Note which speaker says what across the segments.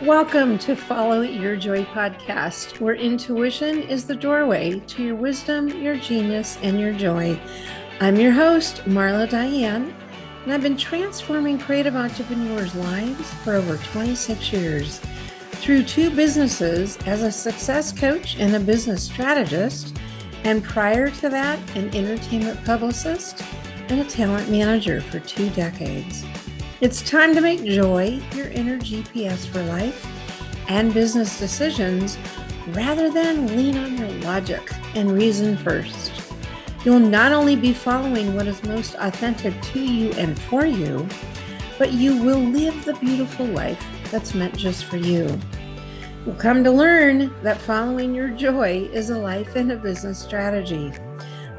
Speaker 1: Welcome to Follow Your Joy podcast, where intuition is the doorway to your wisdom, your genius, and your joy. I'm your host, Marla Diane, and I've been transforming creative entrepreneurs' lives for over 26 years. Through 2 businesses as a success coach and a business strategist, and prior to that, an entertainment publicist and a talent manager for 2 decades. It's time to make joy your inner GPS for life and business decisions rather than lean on your logic and reason first. You'll not only be following what is most authentic to you and for you, but you will live the beautiful life that's meant just for you. You'll come to learn that following your joy is a life and a business strategy.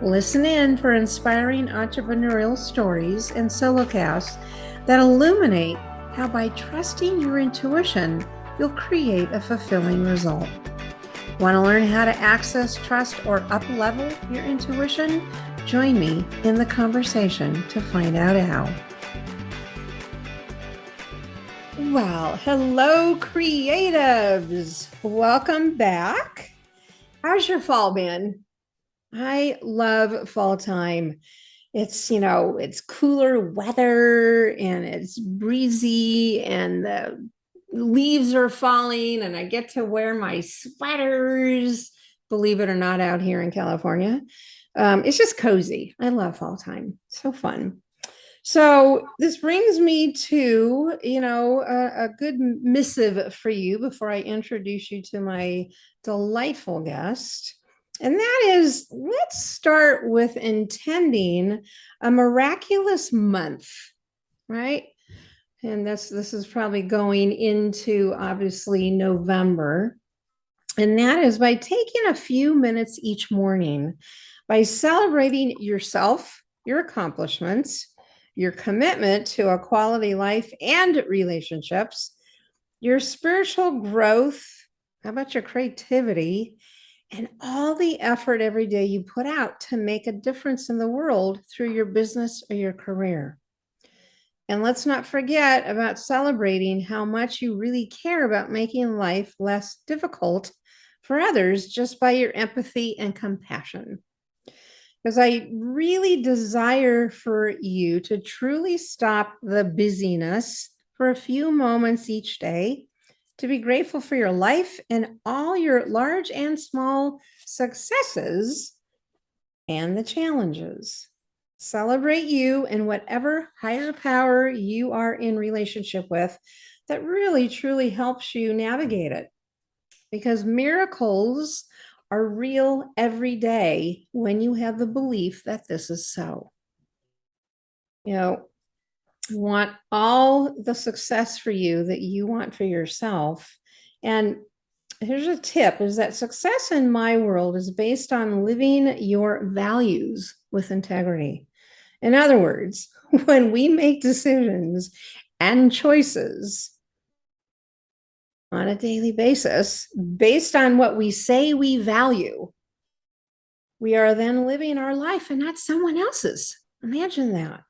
Speaker 1: Listen in for inspiring entrepreneurial stories and solocasts that illuminate how by trusting your intuition, you'll create a fulfilling result. Want to learn how to access, trust, or up-level your intuition? Join me in the conversation to find out how. Well, hello, creatives. Welcome back. How's your fall been? I love fall time. It's cooler weather and it's breezy and the leaves are falling and I get to wear my sweaters, believe it or not, out here in California. It's just cozy. I love fall time. So fun. So this brings me to, a good missive for you before I introduce you to my delightful guest. And that is, let's start with intending a miraculous month, right? And this is probably going into, obviously, November. And that is by taking a few minutes each morning, by celebrating yourself, your accomplishments, your commitment to a quality life and relationships, your spiritual growth, how about your creativity, and all the effort every day you put out to make a difference in the world through your business or your career. And let's not forget about celebrating how much you really care about making life less difficult for others just by your empathy and compassion. Because I really desire for you to truly stop the busyness for a few moments each day, to be grateful for your life and all your large and small successes and the challenges. Celebrate you and whatever higher power you are in relationship with that really, truly helps you navigate it. Because miracles are real every day when you have the belief that this is so. You want all the success for you that you want for yourself. And here's a tip, is that success in my world is based on living your values with integrity. In other words, when we make decisions and choices on a daily basis based on what we say we value, we are then living our life and not someone else's. Imagine that.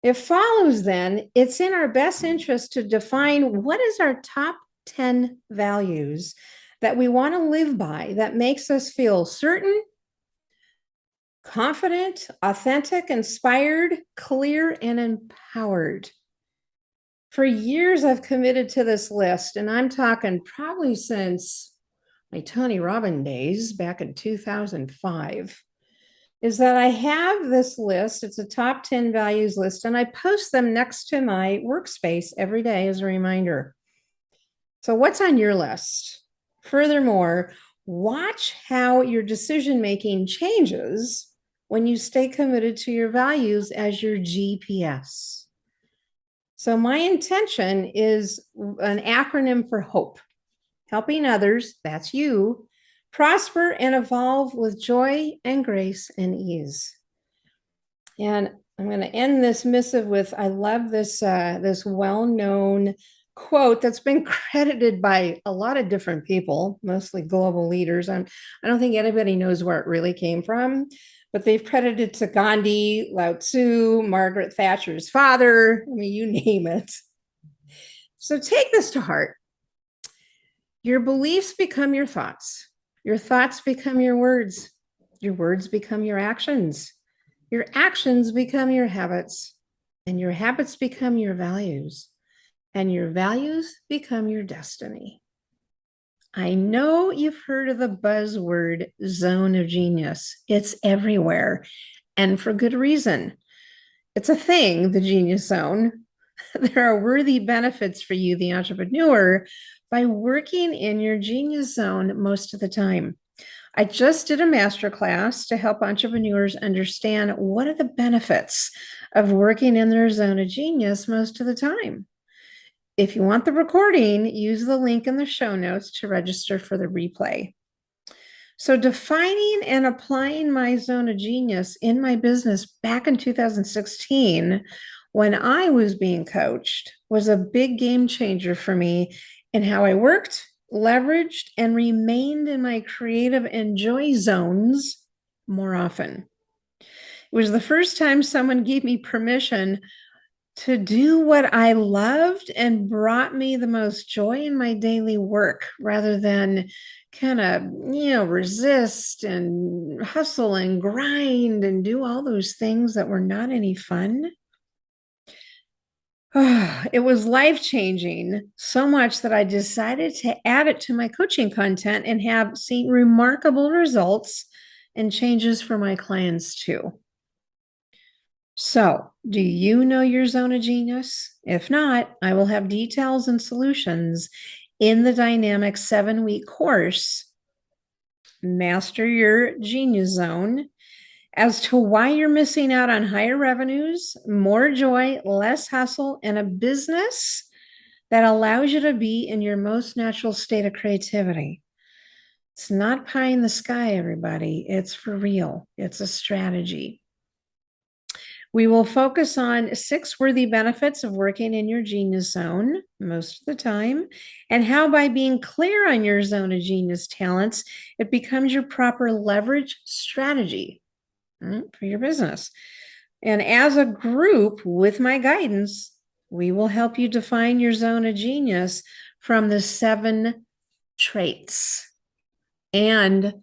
Speaker 1: It follows then, it's in our best interest to define what is our top 10 values that we want to live by that makes us feel certain, confident, authentic, inspired, clear, and empowered. For years, I've committed to this list, and I'm talking probably since my Tony Robbins days back in 2005. Is that I have this list. It's a top 10 values list, and I post them next to my workspace every day as a reminder. So what's on your list? Furthermore, watch how your decision-making changes when you stay committed to your values as your GPS. So my intention is an acronym for HOPE, helping others, that's you, prosper and evolve with joy and grace and ease. And I'm going to end this missive with, I love this well-known quote that's been credited by a lot of different people, mostly global leaders. I don't think anybody knows where it really came from, but they've credited it to Gandhi, Lao Tzu, Margaret Thatcher's father. I mean, you name it. So take this to heart. Your beliefs become your thoughts become your words become your actions become your habits, and your habits become your values, and your values become your destiny. I know you've heard of the buzzword zone of genius. It's everywhere, and for good reason. It's a thing, the genius zone. There are worthy benefits for you, the entrepreneur, by working in your genius zone most of the time. I just did a masterclass to help entrepreneurs understand what are the benefits of working in their zone of genius most of the time. If you want the recording, use the link in the show notes to register for the replay. So, defining and applying my zone of genius in my business back in 2016, when I was being coached, was a big game changer for me in how I worked, leveraged, and remained in my creative and joy zones more often. It was the first time someone gave me permission to do what I loved and brought me the most joy in my daily work, rather than kind of, resist and hustle and grind and do all those things that were not any fun. It was life-changing, so much that I decided to add it to my coaching content and have seen remarkable results and changes for my clients too. So, do you know your zone of genius? If not, I will have details and solutions in the dynamic 7-week course, Master Your Genius Zone, as to why you're missing out on higher revenues, more joy, less hustle, and a business that allows you to be in your most natural state of creativity. It's not pie in the sky, everybody. It's for real. It's a strategy. We will focus on 6 worthy benefits of working in your genius zone most of the time, and how by being clear on your zone of genius talents, it becomes your proper leverage strategy for your business. And as a group, with my guidance, we will help you define your zone of genius from the 7 traits and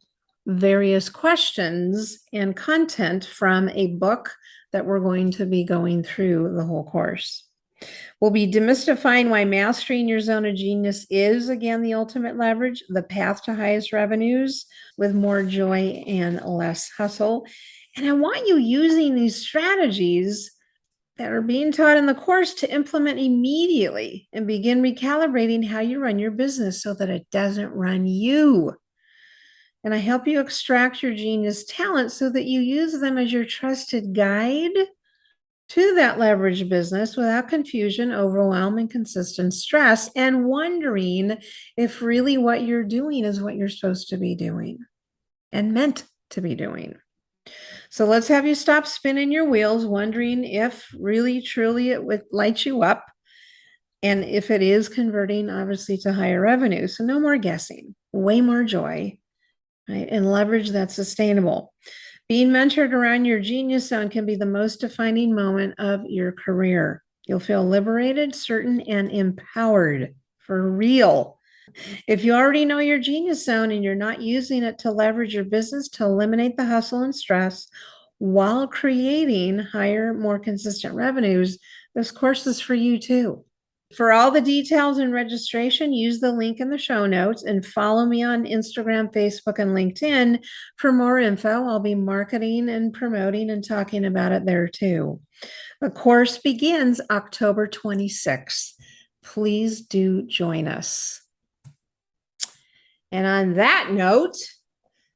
Speaker 1: various questions and content from a book that we're going to be going through the whole course. We'll be demystifying why mastering your zone of genius is, again, the ultimate leverage, the path to highest revenues with more joy and less hustle. And I want you using these strategies that are being taught in the course to implement immediately and begin recalibrating how you run your business so that it doesn't run you. And I help you extract your genius talent so that you use them as your trusted guide to that leverage business without confusion, overwhelm, and consistent stress, and wondering if really what you're doing is what you're supposed to be doing and meant to be doing. So let's have you stop spinning your wheels, wondering if really, truly it would light you up, and if it is converting, obviously, to higher revenue. So no more guessing, way more joy, right? And leverage that's sustainable. Being mentored around your genius zone can be the most defining moment of your career. You'll feel liberated, certain, and empowered for real. If you already know your genius zone and you're not using it to leverage your business to eliminate the hustle and stress while creating higher, more consistent revenues, this course is for you too. For all the details and registration, use the link in the show notes and follow me on Instagram, Facebook, and LinkedIn for more info. I'll be marketing and promoting and talking about it there too. The course begins October 26th. Please do join us. And on that note,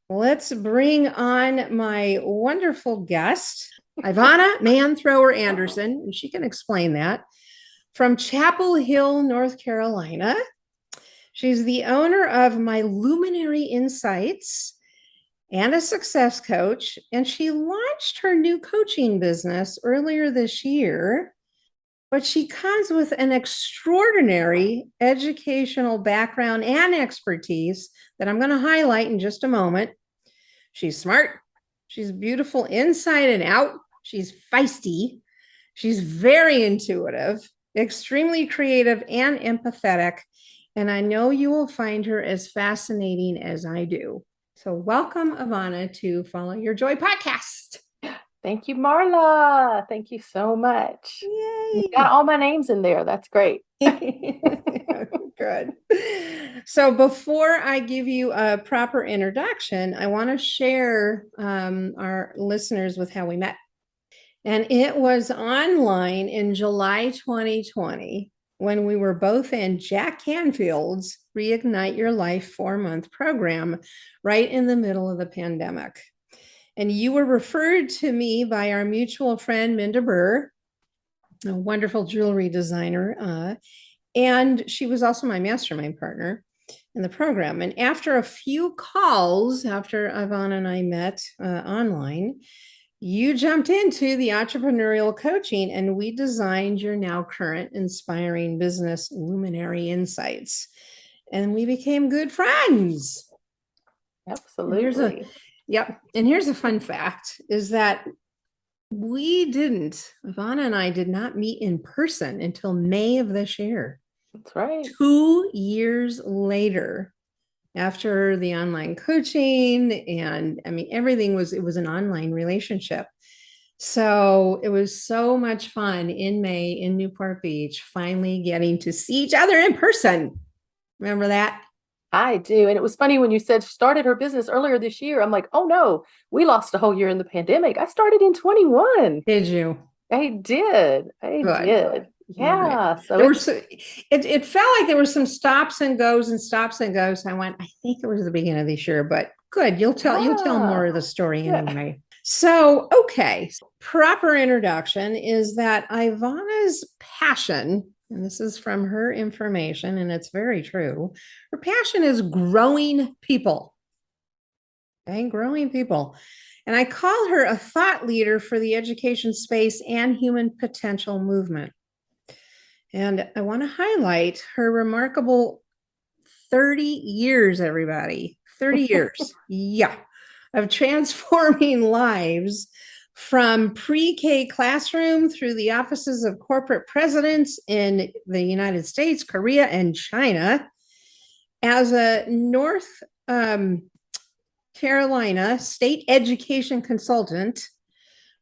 Speaker 1: let's bring on my wonderful guest, Ivanna Mann Thrower Anderson, and she can explain that. From Chapel Hill, North Carolina. She's the owner of My Luminary Insights and a success coach, and she launched her new coaching business earlier this year. But she comes with an extraordinary educational background and expertise that I'm going to highlight in just a moment. She's smart. She's beautiful inside and out. She's feisty. She's very intuitive, extremely creative and empathetic, And I know you will find her as fascinating as I do. So, welcome, Ivanna, to Follow Your Joy podcast.
Speaker 2: Thank you, Marla. Thank you so much. You got
Speaker 1: Yay!
Speaker 2: all my names in there. That's great.
Speaker 1: Good. So, before I give you a proper introduction, I want to share our listeners with how we met. And it was online in July 2020 when we were both in Jack Canfield's Reignite Your Life 4-month program right in the middle of the pandemic. And you were referred to me by our mutual friend, Minda Burr, a wonderful jewelry designer. And she was also my mastermind partner in the program. And after a few calls, after Ivanna and I met online, you jumped into the entrepreneurial coaching and we designed your now current inspiring business luminary insights. And we became good friends. And
Speaker 2: Absolutely.
Speaker 1: here's a fun fact is that Ivana and I did not meet in person until May of this year.
Speaker 2: That's right.
Speaker 1: 2 years later, after the online coaching, and I mean, it was an online relationship. So it was so much fun in May in Newport Beach, finally getting to see each other in person. Remember that?
Speaker 2: I do. And it was funny when you said she started her business earlier this year. I'm like, oh no, we lost a whole year in the pandemic. I started in 21.
Speaker 1: Did you?
Speaker 2: I did. I
Speaker 1: Good.
Speaker 2: did.
Speaker 1: All right.
Speaker 2: Yeah. So
Speaker 1: There were
Speaker 2: it's,
Speaker 1: so, it felt like there were some stops and goes and stops and goes. I went, I think it was the beginning of this year, but good. You'll tell more
Speaker 2: yeah.
Speaker 1: of the story
Speaker 2: Yeah.
Speaker 1: anyway. So, okay, proper introduction is that Ivana's passion, and this is from her information, and it's very true. Her passion is growing people. Okay, growing people. And I call her a thought leader for the education space and human potential movement. And I want to highlight her remarkable 30 years, everybody. 30 years. Yeah. Of transforming lives from pre-K classroom through the offices of corporate presidents in the United States, Korea, and China. As a North Carolina state education consultant,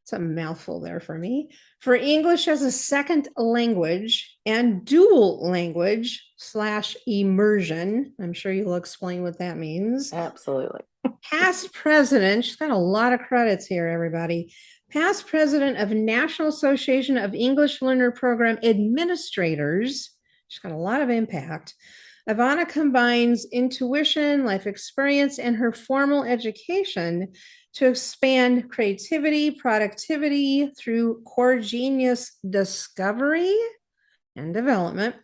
Speaker 1: it's a mouthful there for me, for English as a second language and dual language / immersion. I'm sure you'll explain what that means.
Speaker 2: Absolutely.
Speaker 1: Past president, she's got a lot of credits here, everybody. Past president of National Association of English Learner Program Administrators. She's got a lot of impact. Ivanna combines intuition, life experience, and her formal education to expand creativity, productivity through core genius discovery and development.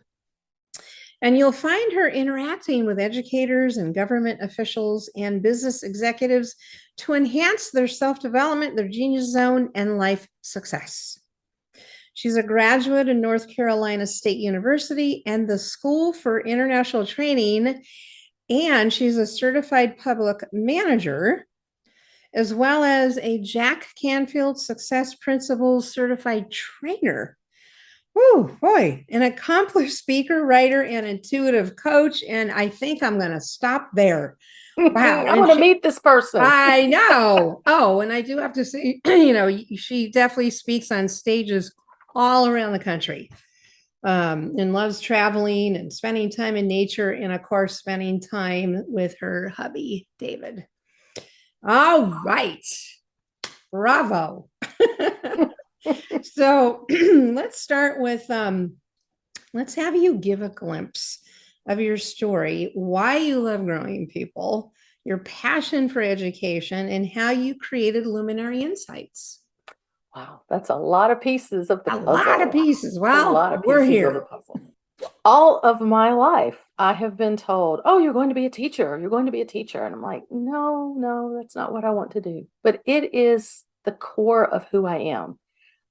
Speaker 1: And you'll find her interacting with educators and government officials and business executives to enhance their self development, their genius zone, and life success. She's a graduate of North Carolina State University and the School for International Training, and she's a certified public manager, as well as a Jack Canfield Success Principles certified trainer. Oh boy, an accomplished speaker, writer, and intuitive coach. And I think I'm going to stop there. Wow.
Speaker 2: I want to meet this person.
Speaker 1: I know. Oh, and I do have to say, she definitely speaks on stages all around the country, and loves traveling and spending time in nature. And of course, spending time with her hubby, David. All right. Bravo. So let's start with let's have you give a glimpse of your story, why you love growing people, your passion for education, and how you created Luminary Insights.
Speaker 2: Wow, that's a lot of pieces of the
Speaker 1: A lot of
Speaker 2: puzzle.
Speaker 1: pieces.
Speaker 2: A
Speaker 1: Well,
Speaker 2: lot of
Speaker 1: we're
Speaker 2: pieces of the
Speaker 1: here.
Speaker 2: puzzle. All of my life, I have been told, oh, you're going to be a teacher. You're going to be a teacher. And I'm like, no, no, that's not what I want to do. But it is the core of who I am.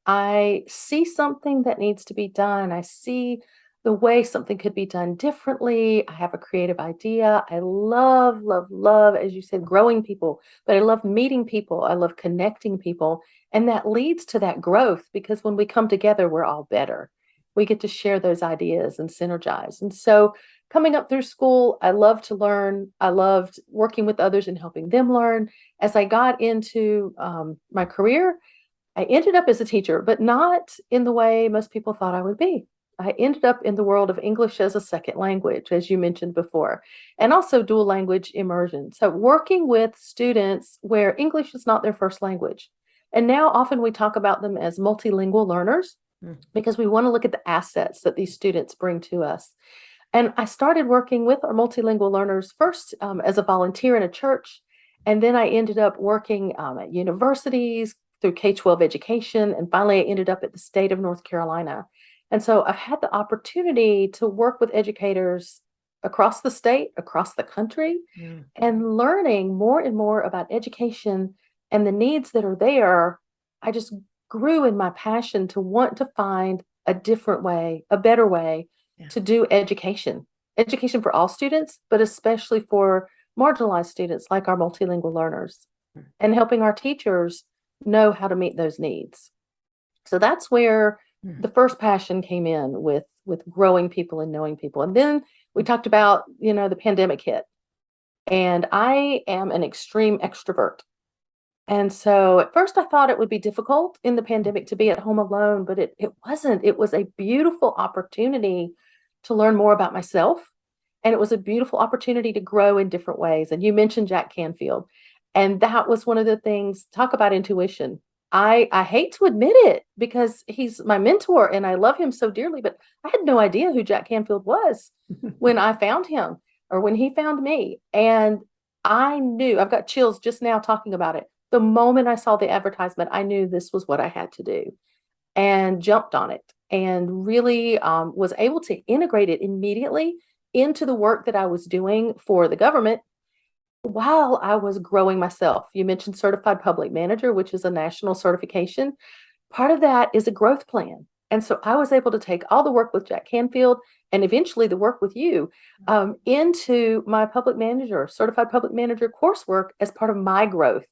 Speaker 2: I see something that needs to be done. I see the way something could be done differently. I have a creative idea. I love, love, love, as you said, growing people, but I love meeting people. I love connecting people. And that leads to that growth because when we come together, we're all better. We get to share those ideas and synergize. And so coming up through school, I loved to learn. I loved working with others and helping them learn. As I got into my career, I ended up as a teacher, but not in the way most people thought I would be. I ended up in the world of English as a second language, as you mentioned before, and also dual language immersion. So working with students where English is not their first language. And now often we talk about them as multilingual learners because we want to look at the assets that these students bring to us. And I started working with our multilingual learners first as a volunteer in a church. And then I ended up working at universities through K-12 education. And finally, I ended up at the state of North Carolina. And so I've had the opportunity to work with educators across the state, across the country, and learning more and more about education and the needs that are there. I just grew in my passion to want to find a different way, a better way to do education for all students, but especially for marginalized students like our multilingual learners, and helping our teachers know how to meet those needs. So that's where the first passion came in with growing people and knowing people. And then we talked about, the pandemic hit, and I am an extreme extrovert. And so at first I thought it would be difficult in the pandemic to be at home alone, but it wasn't. It was a beautiful opportunity to learn more about myself. And it was a beautiful opportunity to grow in different ways. And you mentioned Jack Canfield. And that was one of the things, talk about intuition. I hate to admit it because he's my mentor and I love him so dearly, but I had no idea who Jack Canfield was when I found him or when he found me. And I knew, I've got chills just now talking about it. The moment I saw the advertisement, I knew this was what I had to do and jumped on it and really was able to integrate it immediately into the work that I was doing for the government while I was growing myself. You mentioned certified public manager, which is a national certification. Part of that is a growth plan. And so I was able to take all the work with Jack Canfield and eventually the work with you into my certified public manager coursework as part of my growth.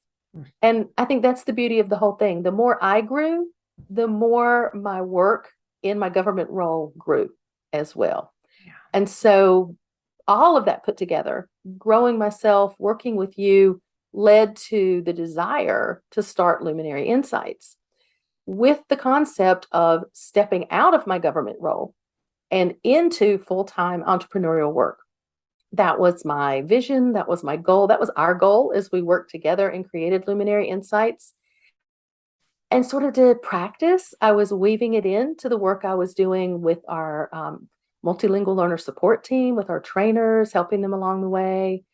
Speaker 2: And I think that's the beauty of the whole thing. The more I grew, the more my work in my government role grew as well. Yeah. And so all of that put together, growing myself, working with you, led to the desire to start Luminary Insights with the concept of stepping out of my government role and into full-time entrepreneurial work. That was my vision. That was my goal. That was our goal as we worked together and created Luminary Insights. And sort of to practice, I was weaving it into the work I was doing with our multilingual learner support team, with our trainers, helping them along the way.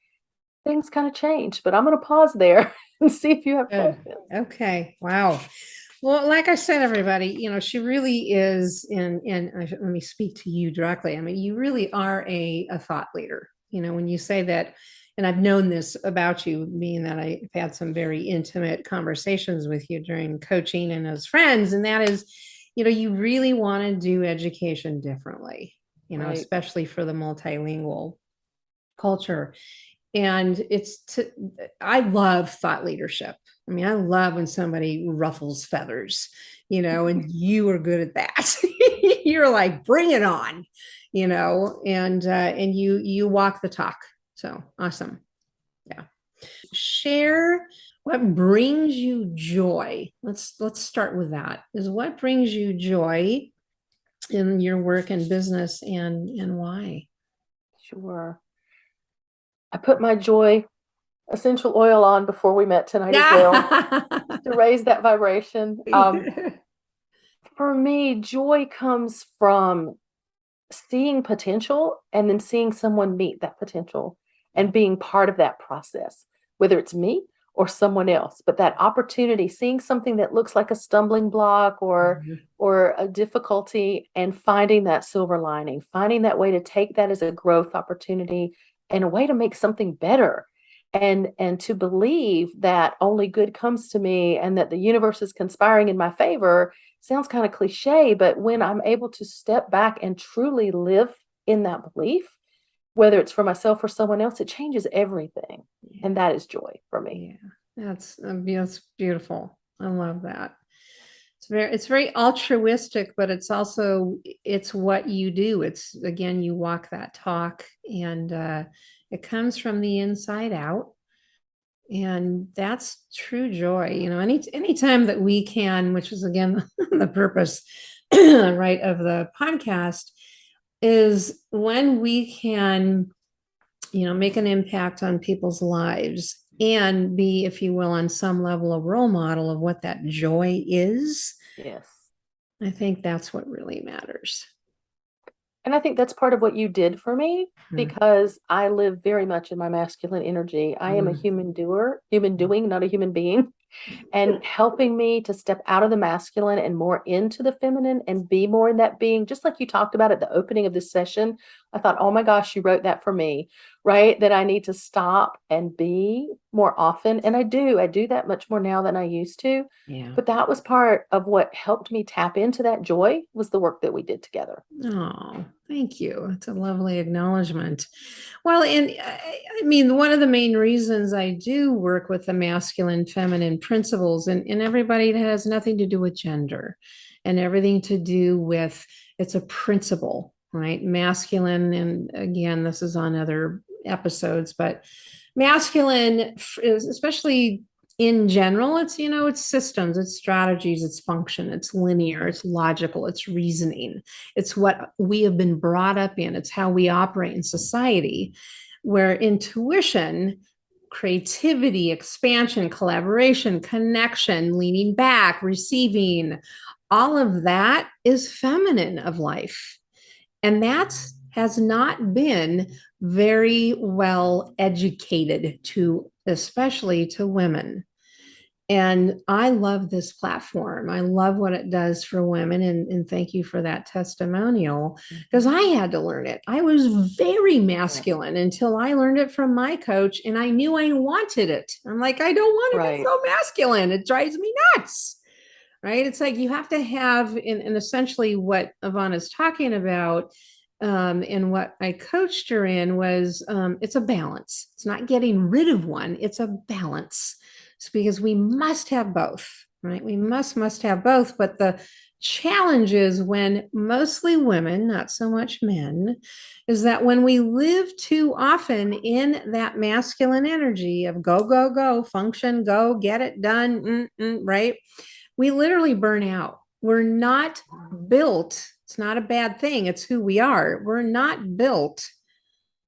Speaker 2: Things kind of changed, but I'm going to pause there and see if you have questions.
Speaker 1: Okay. Wow. Well, like I said, everybody, she really is let me speak to you directly. I mean, you really are a thought leader. When you say that, and I've known this about you, being that I've had some very intimate conversations with you during coaching and as friends, and that is, you really want to do education differently, right. Especially for the multilingual culture. And I love thought leadership. I mean, I love when somebody ruffles feathers, and you are good at that. You're like, bring it on, and you walk the talk. So awesome. Yeah. Share what brings you joy. Let's start with that. Is what brings you joy in your work and business, and why?
Speaker 2: Sure. I put my joy essential oil on before we met tonight as well to raise that vibration. For me, joy comes from seeing potential and then seeing someone meet that potential and being part of that process, whether it's me or someone else. But that opportunity, seeing something that looks like a stumbling block or a difficulty and finding that silver lining, finding that way to take that as a growth opportunity and a way to make something better. And to believe that only good comes to me and that the universe is conspiring in my favor sounds kind of cliche, but when I'm able to step back and truly live in that belief, whether it's for myself or someone else, it changes everything. Yeah. And that is joy for me.
Speaker 1: Yeah, that's beautiful. I love that. It's very altruistic, but it's what you do. It's again, you walk that talk, and it comes from the inside out. And that's true joy. Anytime that we can, which is again the purpose, right, of the podcast, is when we can, make an impact on people's lives and be, if you will, on some level a role model of what that joy is.
Speaker 2: Yes.
Speaker 1: I think that's what really matters.
Speaker 2: And I think that's part of what you did for me, because I live very much in my masculine energy. I am a human doer, human doing, not a human being. And helping me to step out of the masculine and more into the feminine and be more in that being, just like you talked about at the opening of this session. I thought, oh my gosh, you wrote that for me, right? That I need to stop and be more often. And I do that much more now than I used to.
Speaker 1: Yeah.
Speaker 2: But that was part of what helped me tap into that joy, was the work that we did together.
Speaker 1: Oh, thank you. It's a lovely acknowledgement. Well, and I mean, one of the main reasons I do work with the masculine, feminine principles, and everybody, it has nothing to do with gender and everything to do with, it's a principle, right? Masculine, and again, this is on other episodes, but masculine is, especially in general, it's systems, it's strategies, it's function, it's linear, it's logical, it's reasoning, it's what we have been brought up in, it's how we operate in society. Where intuition, creativity, expansion, collaboration, connection, leaning back, receiving, all of that is feminine of life. And that has not been very well educated to, especially to women. And I love this platform. I love what it does for women. And thank you for that testimonial, because I had to learn it. I was very masculine until I learned it from my coach, and I knew I wanted it. I'm like, I don't want to be so masculine. It drives me nuts. Right. It's like you have to have, and essentially what Ivanna's talking about, and what I coached her in was, it's a balance. It's not getting rid of one, it's a balance. It's because we must have both, right? We must have both. But the challenge is, when mostly women, not so much men, is that when we live too often in that masculine energy of go, go, go, function, go, get it done, right? We literally burn out. We're not built, it's not a bad thing, it's who we are. We're not built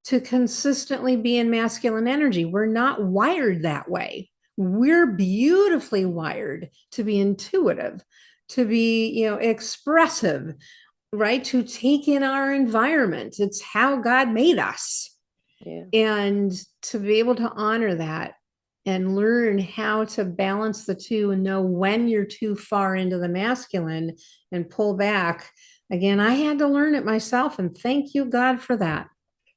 Speaker 1: to consistently be in masculine energy. We're not wired that way. We're beautifully wired to be intuitive, to be, expressive, right? To take in our environment. It's how God made us.
Speaker 2: Yeah.
Speaker 1: And to be able to honor that and learn how to balance the two and know when you're too far into the masculine and pull back. Again, I had to learn it myself, and thank you, God, for that.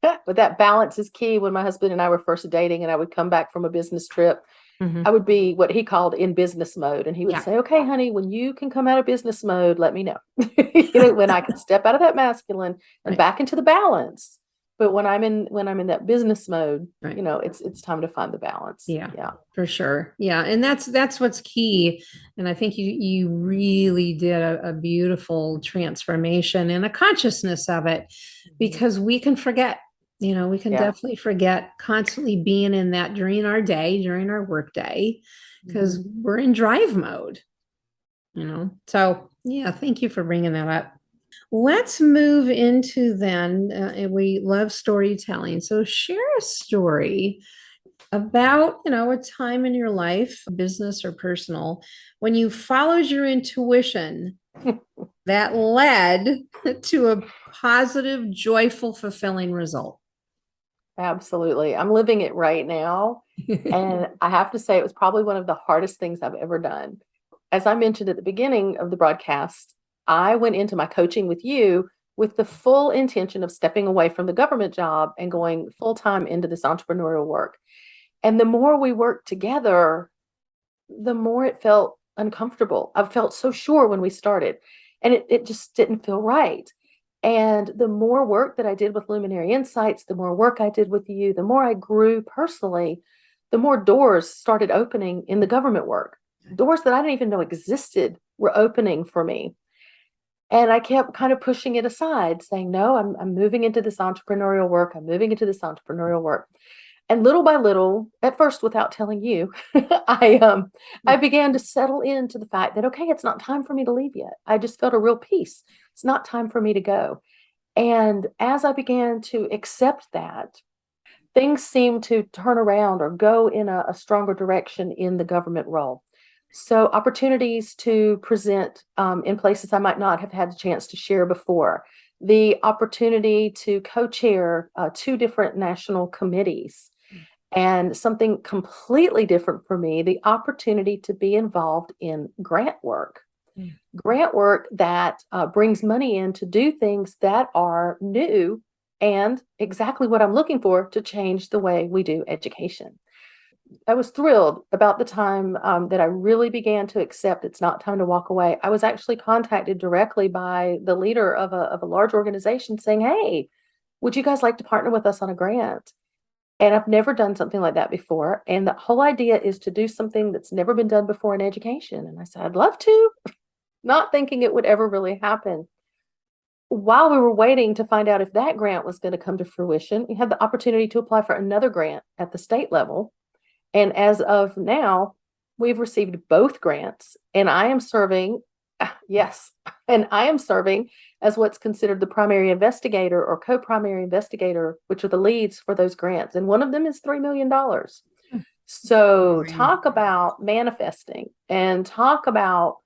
Speaker 2: But that balance is key. When my husband and I were first dating and I would come back from a business trip, I would be what he called in business mode. And he would say, okay, honey, when you can come out of business mode, let me know. When I can step out of that masculine and back into the balance. But when I'm in that business mode, it's time to find the balance.
Speaker 1: Yeah, for sure. Yeah. And that's what's key. And I think you really did a beautiful transformation and a consciousness of it, because we can forget. We can definitely forget constantly being in that during our day, during our work day, because we're in drive mode, So, yeah, thank you for bringing that up. Let's move into then, we love storytelling. So share a story about, a time in your life, business or personal, when you followed your intuition that led to a positive, joyful, fulfilling result.
Speaker 2: Absolutely. I'm living it right now. And I have to say, it was probably one of the hardest things I've ever done. As I mentioned at the beginning of the broadcast, I went into my coaching with you with the full intention of stepping away from the government job and going full time into this entrepreneurial work. And the more we worked together, the more it felt uncomfortable. I felt so sure when we started, and it just didn't feel right. And the more work that I did with Luminary Insights, the more work I did with you, the more I grew personally, the more doors started opening in the government work, doors that I didn't even know existed were opening for me. And I kept kind of pushing it aside, saying, no, I'm moving into this entrepreneurial work. I'm moving into this entrepreneurial work. And little by little, at first, without telling you, I began to settle into the fact that, okay, it's not time for me to leave yet. I just felt a real peace. It's not time for me to go. And as I began to accept that, things seemed to turn around or go in a stronger direction in the government role. So opportunities to present in places I might not have had a chance to share before, the opportunity to co-chair two different national committees, and something completely different for me, the opportunity to be involved in grant work. Grant work that brings money in to do things that are new and exactly what I'm looking for to change the way we do education. I was thrilled about the time that I really began to accept it's not time to walk away. I was actually contacted directly by the leader of a large organization saying, hey, would you guys like to partner with us on a grant? And I've never done something like that before. And the whole idea is to do something that's never been done before in education. And I said, I'd love to, not thinking it would ever really happen. While we were waiting to find out if that grant was going to come to fruition, we had the opportunity to apply for another grant at the state level. And as of now, we've received both grants, and I am serving, yes, and I am serving as what's considered the primary investigator or co-primary investigator, which are the leads for those grants. And one of them is $3 million. So talk about manifesting and talk about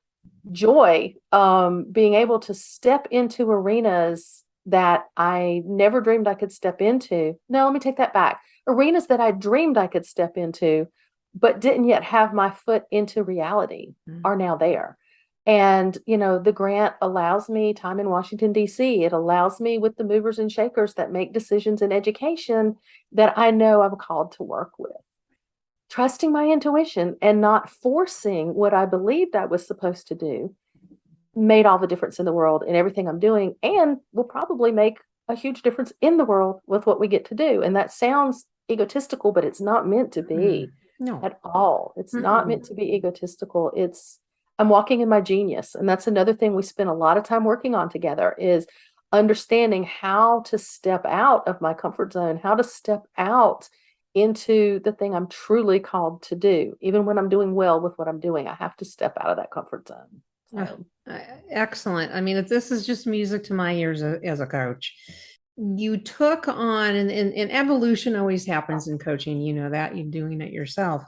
Speaker 2: joy, being able to step into arenas that I never dreamed I could step into. No, let me take that back. Arenas that I dreamed I could step into, but didn't yet have my foot into reality are now there. And, the grant allows me time in Washington, D.C. It allows me with the movers and shakers that make decisions in education that I know I'm called to work with. Trusting my intuition and not forcing what I believed I was supposed to do made all the difference in the world in everything I'm doing, and will probably make a huge difference in the world with what we get to do. And that sounds egotistical, but it's not meant to be at all. It's not meant to be egotistical. I'm walking in my genius. And that's another thing we spend a lot of time working on together, is understanding how to step out of my comfort zone, how to step out into the thing I'm truly called to do. Even when I'm doing well with what I'm doing, I have to step out of that comfort zone. So.
Speaker 1: Excellent. I mean, this is just music to my ears as a coach. You took on, and evolution always happens in coaching, that you're doing it yourself,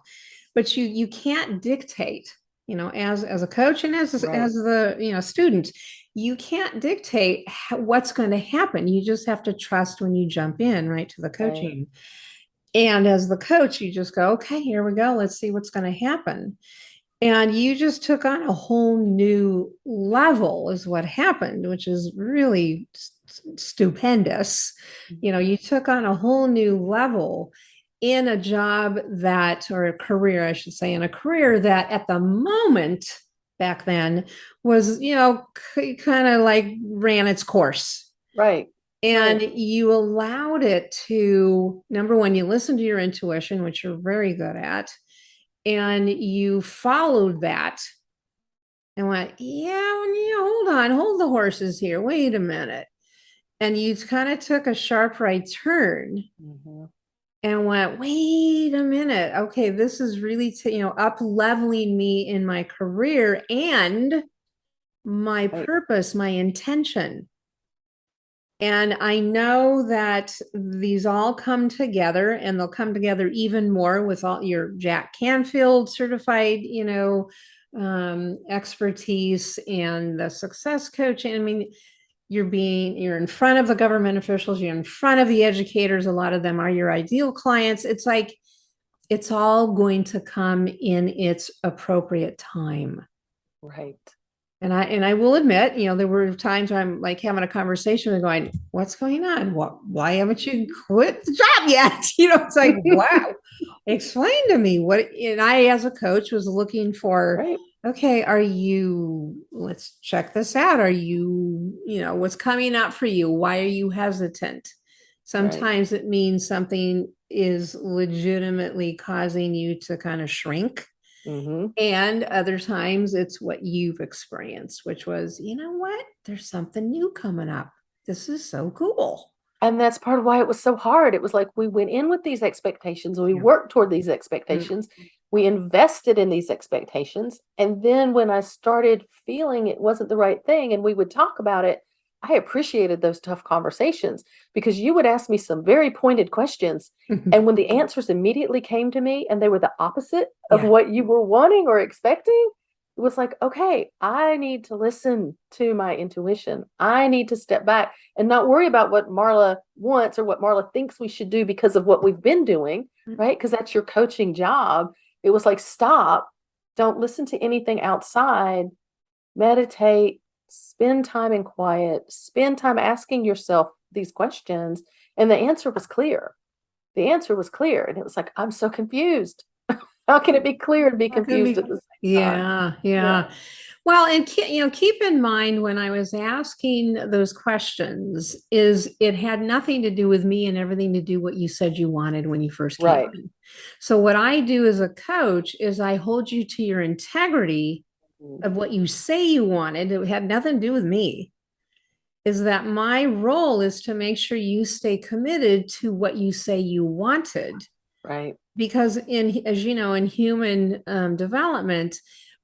Speaker 1: but you can't dictate, as a coach and as the student, you can't dictate what's going to happen. You just have to trust when you jump in right to the coaching. And as the coach, you just go, okay, here we go. Let's see what's going to happen. And you just took on a whole new level is what happened, which is really stupendous. You took on a whole new level in a job or a career, I should say, in a career that at the moment back then was, kind of like ran its course.
Speaker 2: Right.
Speaker 1: And you allowed it to, number one, you listened to your intuition, which you're very good at. And you followed that and went, hold the horses here. Wait a minute. And you kind of took a sharp right turn and went, wait a minute. Okay, this is really, up leveling me in my career and my purpose, my intention. And I know that these all come together, and they'll come together even more with all your Jack Canfield certified, expertise and the success coaching. I mean, you're in front of the government officials, you're in front of the educators. A lot of them are your ideal clients. It's like, it's all going to come in its appropriate time.
Speaker 2: Right.
Speaker 1: And I will admit, there were times where I'm like having a conversation and going, what's going on? Why haven't you quit the job yet? It's like, wow, explain to me what. And I, as a coach, was looking for, okay, let's check this out. Are you, what's coming up for you? Why are you hesitant? Sometimes it means something is legitimately causing you to kind of shrink.
Speaker 2: Mm-hmm.
Speaker 1: And other times it's what you've experienced, which was, you know what? There's something new coming up. This is so cool.
Speaker 2: And that's part of why it was so hard. It was like we went in with these expectations, we
Speaker 1: Yeah.
Speaker 2: worked toward these
Speaker 1: Mm.
Speaker 2: expectations, we invested in these expectations. And then when I started feeling it wasn't the right thing and we would talk about it, I appreciated those tough conversations because you would ask me some very pointed questions. And when the answers immediately came to me and they were the opposite of
Speaker 1: Yeah.
Speaker 2: what you were wanting or expecting, it was like, okay, I need to listen to my intuition. I need to step back and not worry about what Marla wants or what Marla thinks we should do because of what we've been doing, right? Because that's your coaching job. It was like, stop, don't listen to anything outside, meditate, spend time in quiet, spend time asking yourself these questions. And the answer was clear. The answer was clear. And it was like, I'm so confused. How can it be clear and be
Speaker 1: How can
Speaker 2: confused
Speaker 1: be?
Speaker 2: at the same time?
Speaker 1: Yeah,
Speaker 2: Yeah.
Speaker 1: yeah. Well, and keep in mind when I was asking those questions, is it had nothing to do with me and everything to do what you said you wanted when you first came
Speaker 2: Right.
Speaker 1: in. So what I do as a coach is I hold you to your integrity of what you say you wanted. It had nothing to do with me. Is that my role is to make sure you stay committed to what you say you wanted,
Speaker 2: Right.
Speaker 1: because in, as you know, in human development,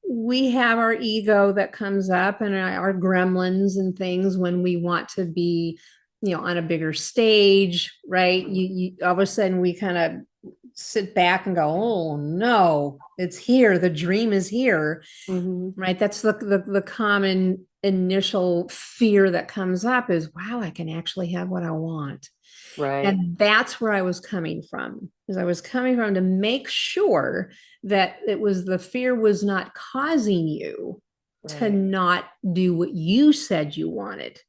Speaker 1: we have our ego that comes up and our gremlins and things when we want to be, on a bigger stage, right? You all of a sudden we kind of sit back and go, oh no, it's here, the dream is here,
Speaker 2: Mm-hmm.
Speaker 1: right? That's the common initial fear that comes up is, wow, I can actually have what I want.
Speaker 2: Right.
Speaker 1: And that's where I was coming from, is I was coming from to make sure that it was the fear was not causing you to
Speaker 2: Right.
Speaker 1: not do what you said you wanted.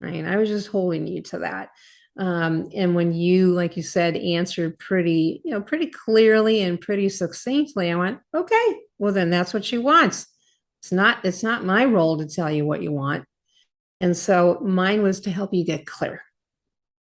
Speaker 1: Right. I was just holding you to that. And when you, like you said, answered pretty clearly and pretty succinctly, I went, okay, well, then that's what she wants. It's not my role to tell you what you want. And so mine was to help you get clear.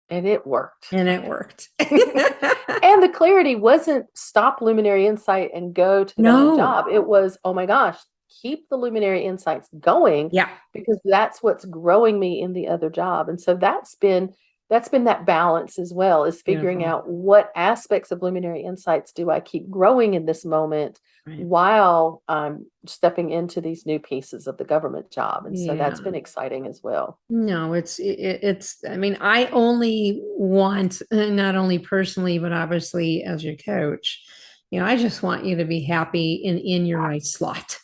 Speaker 2: And it worked.
Speaker 1: And it worked.
Speaker 2: And the clarity wasn't stop luminary insight and go to the government
Speaker 1: No.
Speaker 2: job. It was, oh my gosh, keep the luminary insights going
Speaker 1: Yeah.
Speaker 2: because that's what's growing me in the other job. And so that's been that balance as well, is figuring
Speaker 1: Beautiful.
Speaker 2: out what aspects of luminary insights do I keep growing in this moment
Speaker 1: Right.
Speaker 2: while I'm stepping into these new pieces of the government job. And so
Speaker 1: Yeah.
Speaker 2: that's been exciting as well.
Speaker 1: No, I mean, I only want, not only personally, but obviously as your coach, I just want you to be happy in your right slot.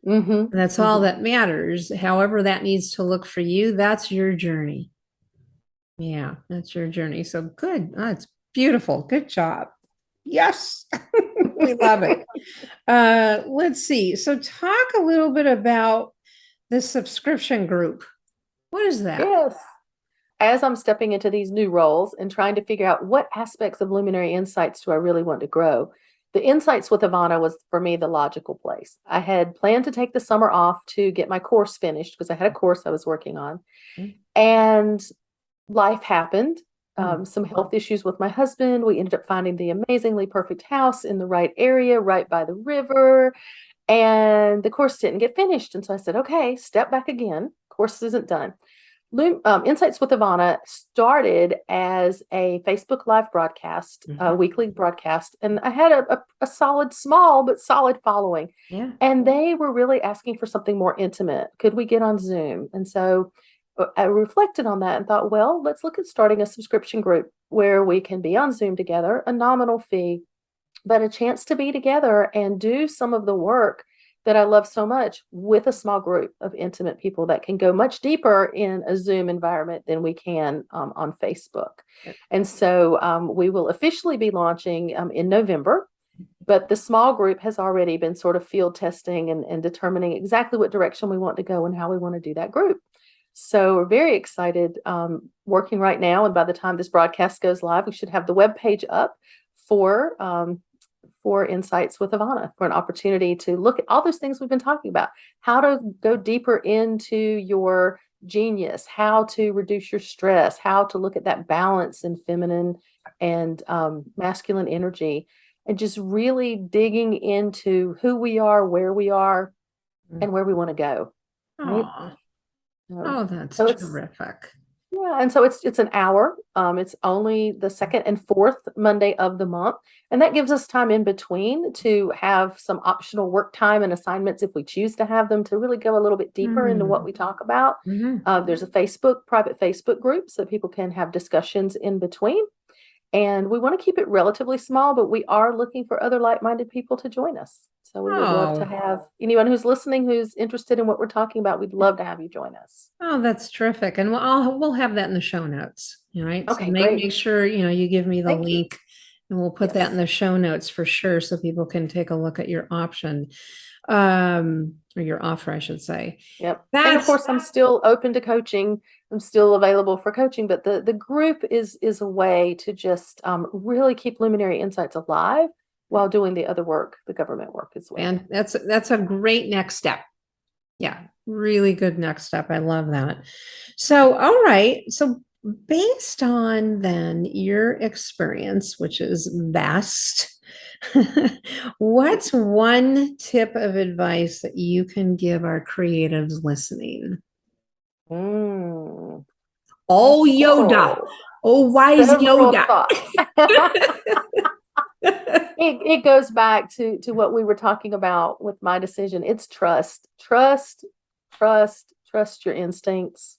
Speaker 2: Mm-hmm.
Speaker 1: And that's all
Speaker 2: Mm-hmm.
Speaker 1: that matters. However that needs to look for you, that's your journey. Yeah, that's your journey. So good. Oh, it's beautiful. Good job. Yes. We love it. Let's see. So talk a little bit about the subscription group. What is that?
Speaker 2: Yes. As I'm stepping into these new roles and trying to figure out what aspects of luminary insights do I really want to grow, the insights with Ivanna was for me the logical place. I had planned to take the summer off to get my course finished because I had a course I was working on, and life happened. Some health issues with my husband. We ended up finding the amazingly perfect house in the right area, right by the river, and the course didn't get finished. And so I said, okay, step back again. Course isn't done. Insights with Ivanna started as a Facebook Live broadcast, a weekly broadcast, and I had a solid, small but solid following.
Speaker 1: Yeah.
Speaker 2: And they were really asking for something more intimate. Could we get on Zoom? And so I reflected on that and thought, well, let's look at starting a subscription group where we can be on Zoom together, a nominal fee, but a chance to be together and do some of the work that I love so much with a small group of intimate people that can go much deeper in a Zoom environment than we can on Facebook. And so we will officially be launching in November, but the small group has already been sort of field testing and determining exactly what direction we want to go and how we want to do that group. So we're very excited, working right now. And by the time this broadcast goes live, we should have the web page up for Insights with Ivanna, for an opportunity to look at all those things we've been talking about, how to go deeper into your genius, how to reduce your stress, how to look at that balance in feminine and masculine energy, and just really digging into who we are, and where we want to go. Right.
Speaker 1: Oh, oh, that's
Speaker 2: So it's,
Speaker 1: terrific.
Speaker 2: yeah, and so it's an hour. It's only the second and fourth Monday of the month, and that gives us time in between to have some optional work time and assignments if we choose to have them, to really go a little bit deeper into what we talk about. There's a private Facebook group, so people can have discussions in between. And we want to keep it relatively small, but we are looking for other like-minded people to join us. So we would love to have anyone who's listening who's interested in what we're talking about. We'd love to have you join us.
Speaker 1: Oh, that's terrific. And we'll have that in the show notes. All right.
Speaker 2: Okay,
Speaker 1: so
Speaker 2: great.
Speaker 1: make sure, you give me the
Speaker 2: Thank you.
Speaker 1: link and we'll put that in the show notes for sure. So people can take a look at your option, or your offer, I should say.
Speaker 2: Yep. And of course, I'm still open to coaching. I'm still available for coaching, but the group is a way to just really keep Luminary Insights alive while doing the other work, the government work as well.
Speaker 1: And that's a great next step. Yeah, really good next step. I love that. So, all right. So based on then your experience, which is vast, what's one tip of advice that you can give our creatives listening? Oh, Yoda. Oh, wise Yoda.
Speaker 2: It goes back to what we were talking about with my decision. It's trust your instincts.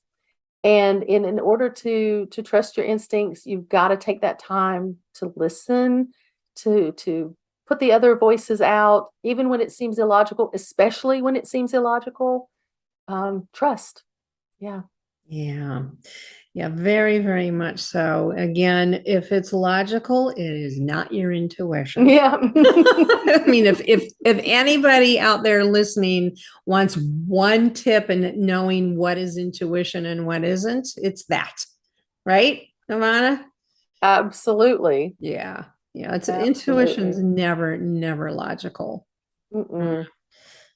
Speaker 2: And in order to trust your instincts, you've got to take that time to listen, to put the other voices out, even when it seems illogical, especially when it seems illogical. Trust. Yeah.
Speaker 1: Yeah. Yeah, very, very much so. Again, if it's logical, it is not your intuition.
Speaker 2: Yeah.
Speaker 1: I mean, if anybody out there listening wants one tip in knowing what is intuition and what isn't, it's that, right, Ivanna?
Speaker 2: Absolutely.
Speaker 1: Yeah. Yeah. Intuition's never logical.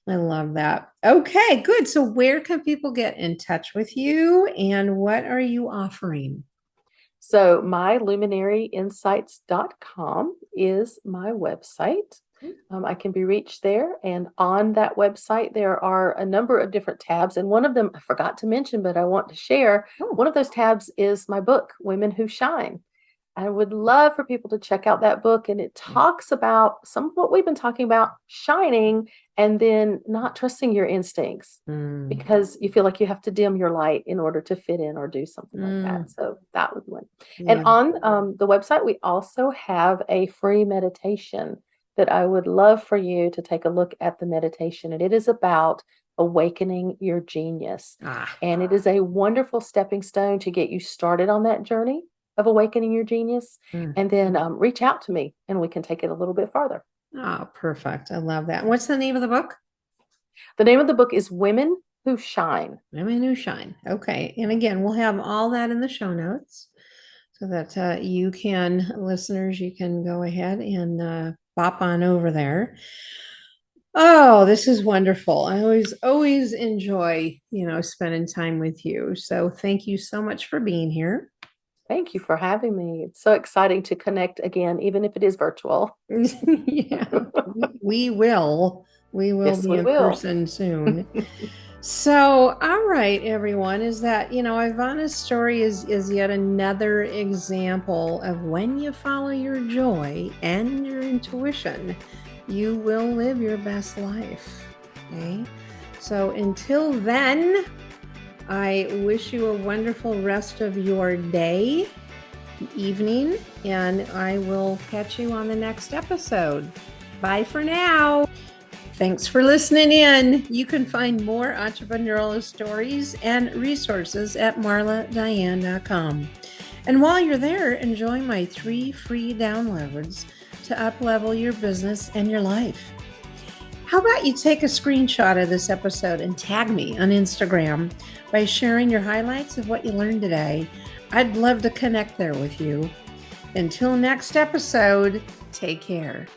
Speaker 1: I love that. Okay, good. So where can people get in touch with you and what are you offering?
Speaker 2: So my luminaryinsights.com is my website. I can be reached there. And on that website, there are a number of different tabs. And one of them I forgot to mention, but I want to share. One of those tabs is my book, Women Who Shine. I would love for people to check out that book. And it talks about some of what we've been talking about, shining and then not trusting your instincts because you feel like you have to dim your light in order to fit in or do something like that. So that was one. And on the website, we also have a free meditation that I would love for you to take a look at the meditation. And it is about awakening your genius. And it is a wonderful stepping stone to get you started on that journey of awakening your genius, and then reach out to me and we can take it a little bit farther.
Speaker 1: Oh, perfect. I love that. What's the name of the book?
Speaker 2: The name of the book is Women Who Shine.
Speaker 1: Women Who Shine. Okay. And again, we'll have all that in the show notes so that listeners, you can go ahead and bop on over there. Oh, this is wonderful. I always enjoy, spending time with you. So thank you so much for being here.
Speaker 2: Thank you for having me. It's so exciting to connect again, even if it is virtual.
Speaker 1: Yeah, we will. We will be in person soon. So, all right, everyone, is that, Ivanna's story is yet another example of when you follow your joy and your intuition, you will live your best life. Okay. So until then, I wish you a wonderful rest of your day, evening, and I will catch you on the next episode. Bye for now. Thanks for listening in. You can find more entrepreneurial stories and resources at marladiane.com. And while you're there, enjoy my 3 free downloads to up-level your business and your life. How about you take a screenshot of this episode and tag me on Instagram by sharing your highlights of what you learned today? I'd love to connect there with you. Until next episode, take care.